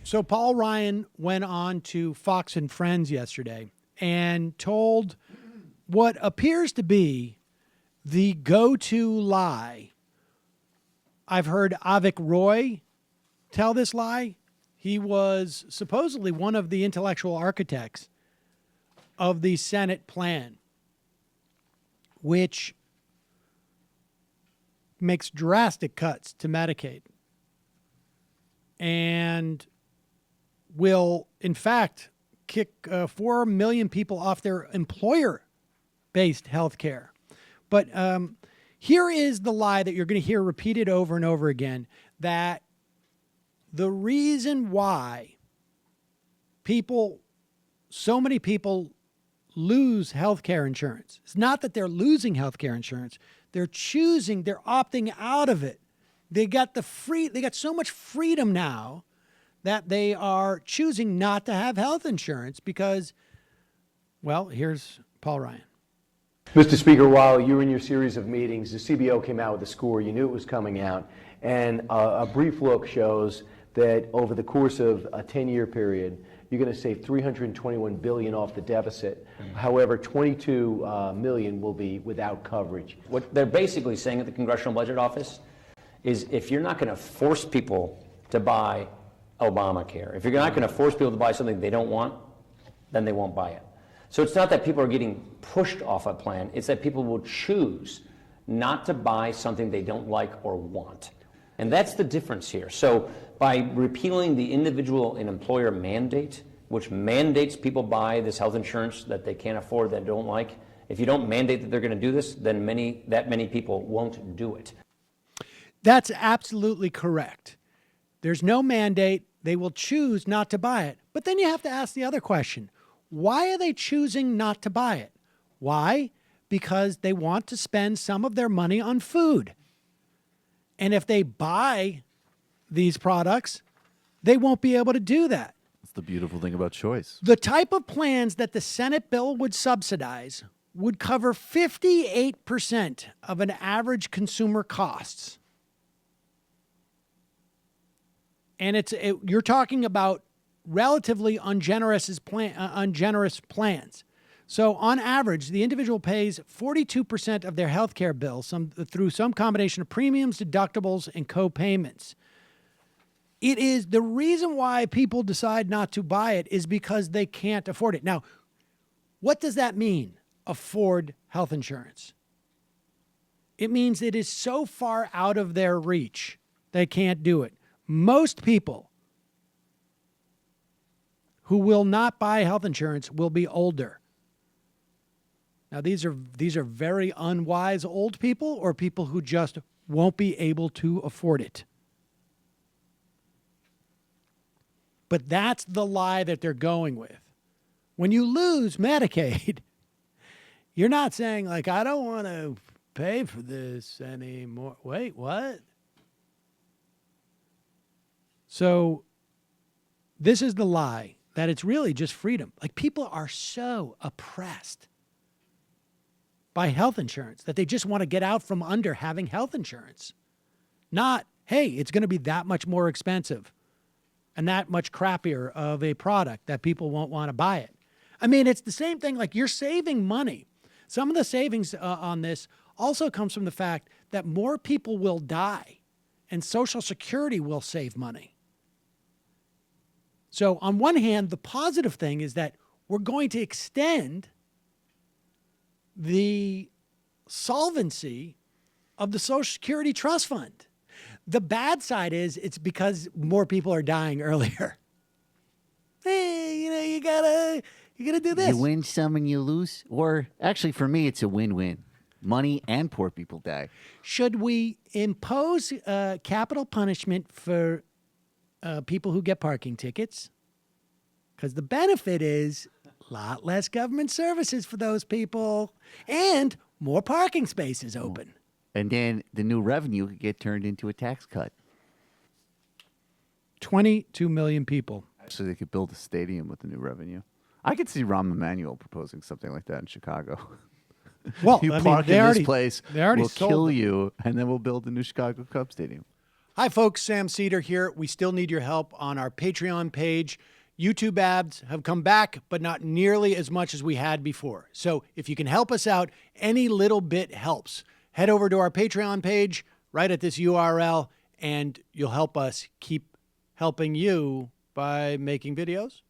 So Paul Ryan went on to Fox and Friends yesterday and told what appears to be the go-to lie. I've heard Avik Roy tell this lie. He was supposedly one of the intellectual architects of the Senate plan, which makes drastic cuts to Medicaid and will, in fact, kick 4 million people off their employer-based health care. But here is the lie that you're going to hear repeated over and over again, that the reason why so many people lose health care insurance, it's not that they're losing health care insurance. They're opting out of it. They got so much freedom now that they are choosing not to have health insurance because, well, here's Paul Ryan. Mr. Speaker, while you were in your series of meetings, the CBO came out with a score. You knew it was coming out. And a brief look shows that over the course of a 10-year period, you're going to save $321 billion off the deficit. However, 22 million will be without coverage. What they're basically saying at the Congressional Budget Office is if you're not going to force people to buy Obamacare, if you're not going to force people to buy something they don't want, then they won't buy it. So it's not that people are getting pushed off a plan, it's that people will choose not to buy something they don't like or want. And that's the difference here. So by repealing the individual and employer mandate, which mandates people buy this health insurance that they can't afford, that don't like, if you don't mandate that they're going to do this, then that many people won't do it. That's absolutely correct. There's no mandate. They will choose not to buy it. But then you have to ask the other question. Why are they choosing not to buy it? Why? Because they want to spend some of their money on food. And if they buy these products, they won't be able to do that. That's the beautiful thing about choice. The type of plans that the Senate bill would subsidize would cover 58% of an average consumer costs. And you're talking about relatively ungenerous plans. So on average, the individual pays 42% of their health care bill through some combination of premiums, deductibles, and co-payments. It is the reason why people decide not to buy it is because they can't afford it. Now, what does that mean, afford health insurance? It means it is so far out of their reach, they can't do it. Most people who will not buy health insurance will be older. Now, these are very unwise old people or people who just won't be able to afford it. But that's the lie that they're going with. When you lose Medicaid, you're not saying, like, I don't want to pay for this anymore. Wait, what? So this is the lie, that it's really just freedom. Like, people are so oppressed by health insurance that they just want to get out from under having health insurance. Not, hey, it's going to be that much more expensive and that much crappier of a product that people won't want to buy it. I mean, it's the same thing. Like, you're saving money. Some of the savings on this also comes from the fact that more people will die and Social Security will save money. So on one hand, the positive thing is that we're going to extend the solvency of the Social Security Trust Fund. The bad side is it's because more people are dying earlier. Hey, you gotta do this. You win some and you lose. Or actually, for me, it's a win-win. Money and poor people die. Should we impose capital punishment for people who get parking tickets? Because the benefit is a lot less government services for those people and more parking spaces open. And then the new revenue could get turned into a tax cut. 22 million people. Actually, they could build a stadium with the new revenue. I could see Rahm Emanuel proposing something like that in Chicago. Well, you I park mean, in this place, they already we'll sold kill them. you, and then we'll build the new Chicago Cubs stadium. Hi, folks. Sam Seder here. We still need your help on our Patreon page. YouTube ads have come back, but not nearly as much as we had before. So if you can help us out, any little bit helps. Head over to our Patreon page right at this URL, and you'll help us keep helping you by making videos